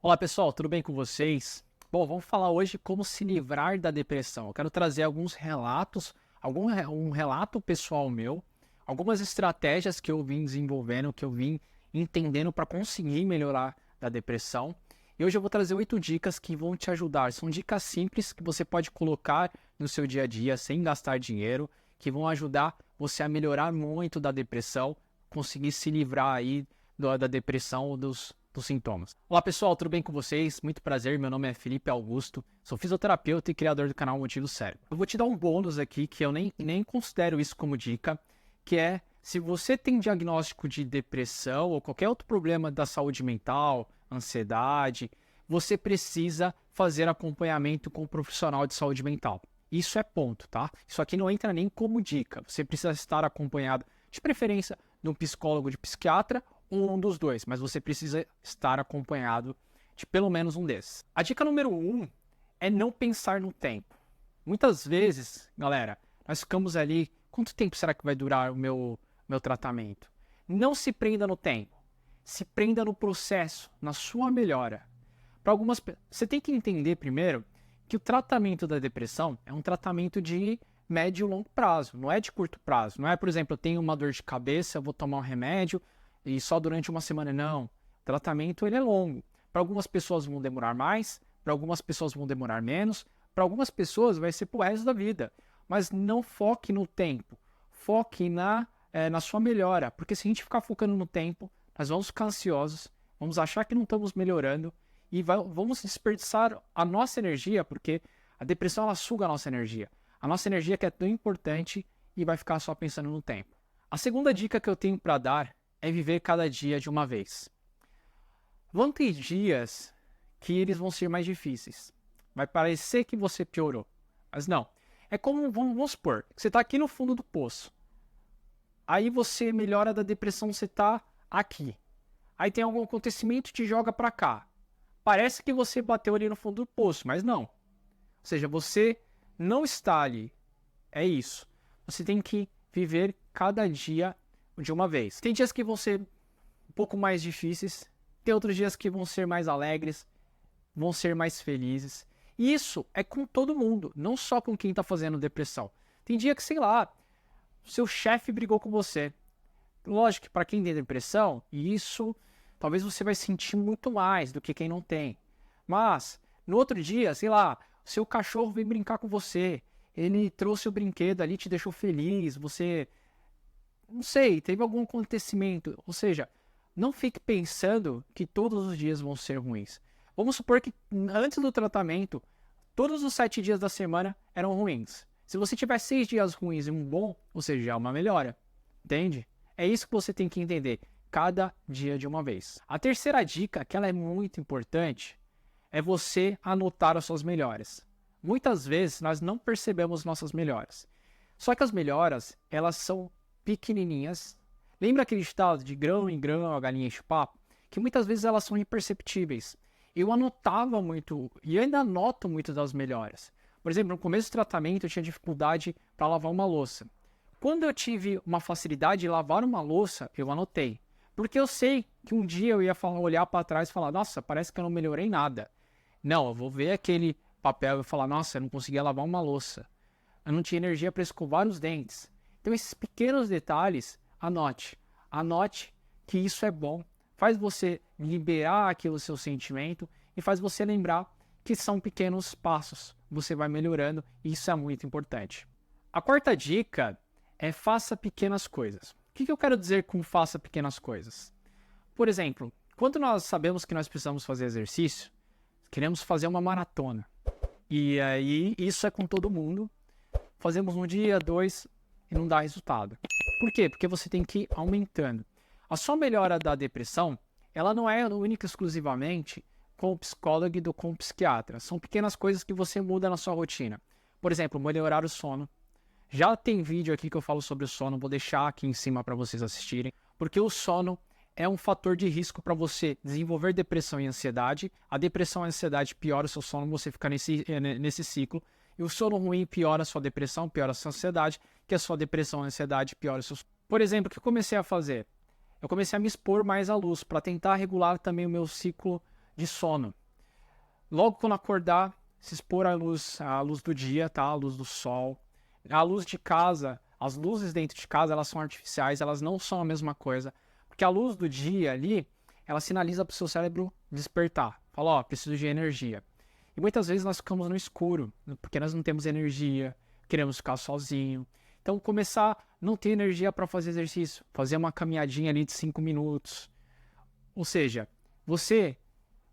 Olá pessoal, tudo bem com vocês? Bom, vamos falar hoje como se livrar da depressão. Eu quero trazer alguns relatos, um relato pessoal meu, algumas estratégias que eu vim desenvolvendo, que eu vim entendendo para conseguir melhorar da depressão. E hoje eu vou trazer 8 dicas que vão te ajudar. São dicas simples que você pode colocar no seu dia a dia sem gastar dinheiro, que vão ajudar você a melhorar muito da depressão, conseguir se livrar aí da depressão ou dos sintomas. Olá pessoal, tudo bem com vocês? Muito prazer, meu nome é Felipe Augusto, sou fisioterapeuta e criador do canal Motivo Cérebro. Eu vou te dar um bônus aqui que eu nem considero isso como dica, que é se você tem diagnóstico de depressão ou qualquer outro problema da saúde mental, ansiedade, você precisa fazer acompanhamento com um profissional de saúde mental. Isso é ponto, tá? Isso aqui não entra nem como dica. Você precisa estar acompanhado, de preferência, de um psicólogo, de psiquiatra, um dos dois, mas você precisa estar acompanhado de pelo menos um desses. A dica número 1 é não pensar no tempo. Muitas vezes, galera, nós ficamos ali, quanto tempo será que vai durar o meu tratamento? Não se prenda no tempo, se prenda no processo, na sua melhora. Para algumas, você tem que entender primeiro que o tratamento da depressão é um tratamento de médio e longo prazo, não é de curto prazo. Não é, por exemplo, eu tenho uma dor de cabeça, eu vou tomar um remédio e só durante uma semana. Não. O tratamento ele é longo. Para algumas pessoas vão demorar mais, para algumas pessoas vão demorar menos, para algumas pessoas vai ser pro resto da vida. Mas não foque no tempo, foque na sua melhora, porque se a gente ficar focando no tempo, nós vamos ficar ansiosos, vamos achar que não estamos melhorando e vamos desperdiçar a nossa energia, porque a depressão ela suga a nossa energia. A nossa energia que é tão importante e vai ficar só pensando no tempo. A segunda dica que eu tenho para dar é viver cada dia de uma vez. Vão ter dias que eles vão ser mais difíceis. Vai parecer que você piorou, mas não. É como, vamos supor, que você está aqui no fundo do poço. Aí você melhora da depressão, você está aqui. Aí tem algum acontecimento que te joga para cá. Parece que você bateu ali no fundo do poço, mas não. Ou seja, você não está ali. É isso. Você tem que viver cada dia de uma vez. Tem dias que vão ser um pouco mais difíceis, tem outros dias que vão ser mais alegres, vão ser mais felizes. E isso é com todo mundo, não só com quem está fazendo depressão. Tem dia que, sei lá, seu chefe brigou com você. Lógico que para quem tem depressão, isso talvez você vai sentir muito mais do que quem não tem. Mas, no outro dia, sei lá, seu cachorro veio brincar com você, ele trouxe o brinquedo ali, te deixou feliz, você... não sei, teve algum acontecimento. Ou seja, não fique pensando que todos os dias vão ser ruins. Vamos supor que antes do tratamento, todos os 7 dias da semana eram ruins. Se você tiver 6 dias ruins e um bom, ou seja, é uma melhora. Entende? É isso que você tem que entender. Cada dia de uma vez. A terceira dica, que ela é muito importante, é você anotar as suas melhoras. Muitas vezes nós não percebemos nossas melhoras. Só que as melhoras, elas são pequenininhas. Lembra aquele ditado de grão em grão a galinha enche o papo? Que muitas vezes elas são imperceptíveis. Eu anotava muito, e ainda anoto muito das melhoras. Por exemplo, no começo do tratamento eu tinha dificuldade para lavar uma louça. Quando eu tive uma facilidade de lavar uma louça, eu anotei. Porque eu sei que um dia eu ia olhar para trás e falar, nossa, parece que eu não melhorei nada. Não, eu vou ver aquele papel e falar, nossa, eu não conseguia lavar uma louça. Eu não tinha energia para escovar os dentes. Então esses pequenos detalhes, anote. Anote que isso é bom. Faz você liberar aquele seu sentimento e faz você lembrar que são pequenos passos. Você vai melhorando e isso é muito importante. A quarta dica é faça pequenas coisas. O que eu quero dizer com faça pequenas coisas? Por exemplo, quando nós sabemos que nós precisamos fazer exercício, queremos fazer uma maratona. E aí isso é com todo mundo. Fazemos um dia, 2 e não dá resultado. Por quê? Porque você tem que ir aumentando. A sua melhora da depressão, ela não é única e exclusivamente com o psicólogo e com o psiquiatra. São pequenas coisas que você muda na sua rotina. Por exemplo, melhorar o sono. Já tem vídeo aqui que eu falo sobre o sono, vou deixar aqui em cima para vocês assistirem. Porque o sono é um fator de risco para você desenvolver depressão e ansiedade. A depressão e a ansiedade piora o seu sono, você fica nesse ciclo. E o sono ruim piora a sua depressão, piora a sua ansiedade, que a sua depressão e ansiedade piora o seu sono. Por exemplo, o que eu comecei a fazer? Eu comecei a me expor mais à luz para tentar regular também o meu ciclo de sono. Logo quando acordar, se expor à luz do dia, tá? À luz do sol. A luz de casa, as luzes dentro de casa, elas são artificiais, elas não são a mesma coisa. Porque a luz do dia ali, ela sinaliza para o seu cérebro despertar. Fala, ó, preciso de energia. E muitas vezes nós ficamos no escuro, porque nós não temos energia, queremos ficar sozinho. Então, começar a não ter energia para fazer exercício, fazer uma caminhadinha ali de 5 minutos. Ou seja, você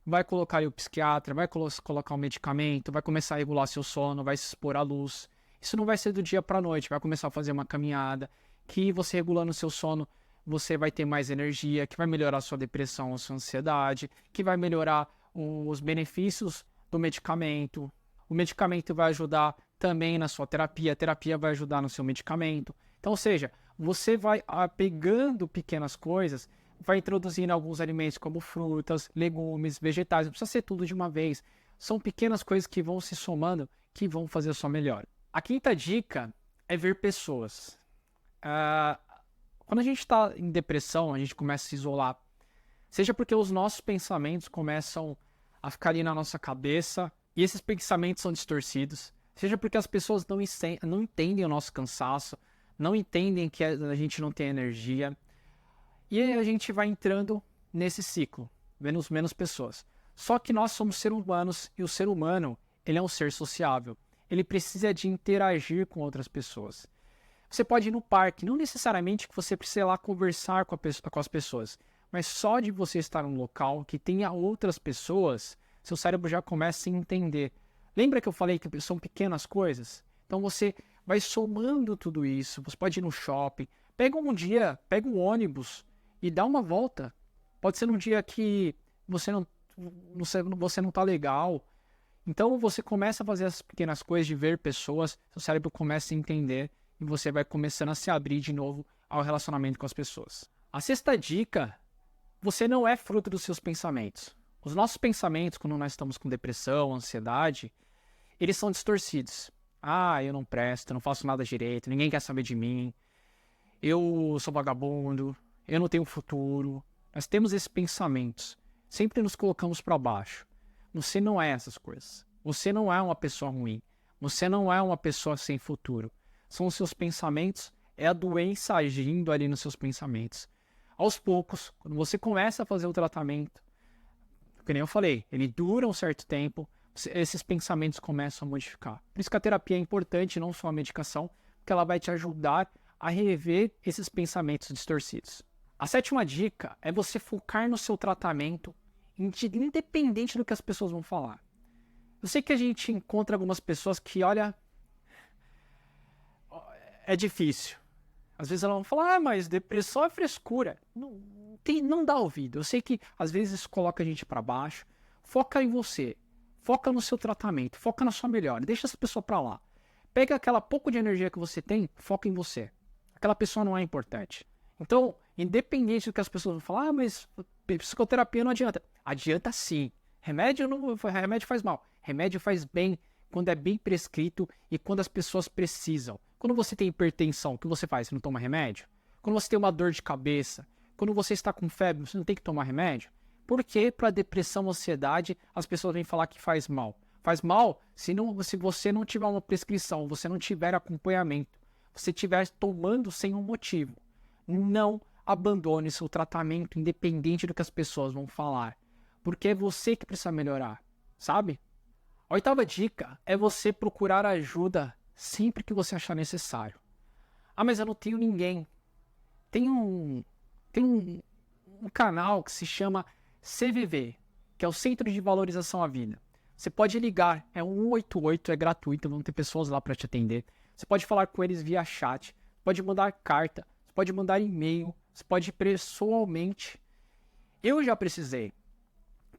vai colocar ali o psiquiatra, vai colocar um medicamento, vai começar a regular seu sono, vai se expor à luz. Isso não vai ser do dia para a noite, vai começar a fazer uma caminhada, que você regulando o seu sono, você vai ter mais energia, que vai melhorar a sua depressão, a sua ansiedade, que vai melhorar os benefícios do medicamento. O medicamento vai ajudar também na sua terapia, a terapia vai ajudar no seu medicamento. Então, ou seja, você vai pegando pequenas coisas, vai introduzindo alguns alimentos como frutas, legumes, vegetais, não precisa ser tudo de uma vez. São pequenas coisas que vão se somando, que vão fazer a sua melhora. A quinta dica é ver pessoas. Quando a gente está em depressão, a gente começa a se isolar. Seja porque os nossos pensamentos começam a ficar ali na nossa cabeça e esses pensamentos são distorcidos. Seja porque as pessoas não entendem o nosso cansaço, não entendem que a gente não tem energia. E aí a gente vai entrando nesse ciclo, vendo menos pessoas. Só que nós somos seres humanos e o ser humano, ele é um ser sociável. Ele precisa de interagir com outras pessoas. Você pode ir no parque, não necessariamente que você precisa ir lá conversar com as pessoas, mas só de você estar num local que tenha outras pessoas, seu cérebro já começa a entender. Lembra que eu falei que são pequenas coisas? Então você vai somando tudo isso. Você pode ir no shopping, pega um ônibus e dá uma volta. Pode ser num dia que você não tá legal. Então você começa a fazer essas pequenas coisas de ver pessoas, seu cérebro começa a entender e você vai começando a se abrir de novo ao relacionamento com as pessoas. A sexta dica, você não é fruto dos seus pensamentos. Os nossos pensamentos, quando nós estamos com depressão, ansiedade, eles são distorcidos. Eu não presto, eu não faço nada direito, ninguém quer saber de mim, eu sou vagabundo, eu não tenho futuro. Nós temos esses pensamentos, sempre nos colocamos para baixo. Você não é essas coisas. Você não é uma pessoa ruim. Você não é uma pessoa sem futuro. São os seus pensamentos, é a doença agindo ali nos seus pensamentos. Aos poucos, quando você começa a fazer o tratamento, que nem eu falei, ele dura um certo tempo, esses pensamentos começam a modificar. Por isso que a terapia é importante, não só a medicação, porque ela vai te ajudar a rever esses pensamentos distorcidos. A sétima dica é você focar no seu tratamento, independente do que as pessoas vão falar. Eu sei que a gente encontra algumas pessoas que, olha, é difícil. Às vezes elas vão falar, mas depressão é frescura. Não dá ouvido. Eu sei que às vezes isso coloca a gente para baixo. Foca em você. Foca no seu tratamento. Foca na sua melhora. Deixa essa pessoa para lá. Pega aquela pouco de energia que você tem, foca em você. Aquela pessoa não é importante. Então, independente do que as pessoas vão falar, mas psicoterapia não adianta. Adianta sim. Remédio faz mal. Remédio faz bem quando é bem prescrito e quando as pessoas precisam. Quando você tem hipertensão, o que você faz? Você não toma remédio? Quando você tem uma dor de cabeça, quando você está com febre, você não tem que tomar remédio? Porque para depressão, ansiedade, as pessoas vêm falar que faz mal. Faz mal se você não tiver uma prescrição, você não tiver acompanhamento, você estiver tomando sem um motivo. Não abandone seu tratamento independente do que as pessoas vão falar. Porque é você que precisa melhorar, sabe? A oitava dica é você procurar ajuda sempre que você achar necessário. Mas eu não tenho ninguém. Tem um canal que se chama CVV, que é o Centro de Valorização à Vida. Você pode ligar, é 188, é gratuito, vão ter pessoas lá para te atender. Você pode falar com eles via chat, pode mandar carta, você pode mandar e-mail, você pode ir pessoalmente. Eu já precisei.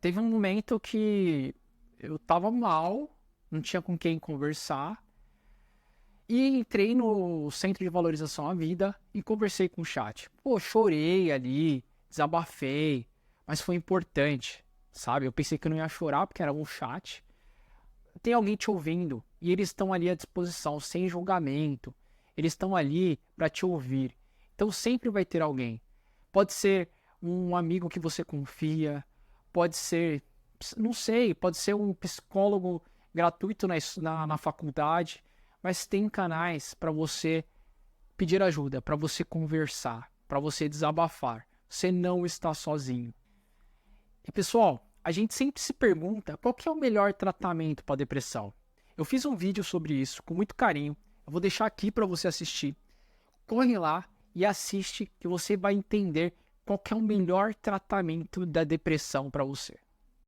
Teve um momento que eu tava mal, não tinha com quem conversar, e entrei no Centro de Valorização à Vida e conversei com o chat. Chorei ali, desabafei, mas foi importante, sabe? Eu pensei que eu não ia chorar porque era um chat. Tem alguém te ouvindo e eles estão ali à disposição, sem julgamento. Eles estão ali para te ouvir. Então sempre vai ter alguém. Pode ser um amigo que você confia, pode ser não sei, pode ser um psicólogo gratuito na faculdade, mas tem canais para você pedir ajuda, para você conversar, para você desabafar. Você não está sozinho. E pessoal, a gente sempre se pergunta qual que é o melhor tratamento para depressão. Eu fiz um vídeo sobre isso com muito carinho. Eu vou deixar aqui para você assistir. Corre lá e assiste que você vai entender qual que é o melhor tratamento da depressão para você.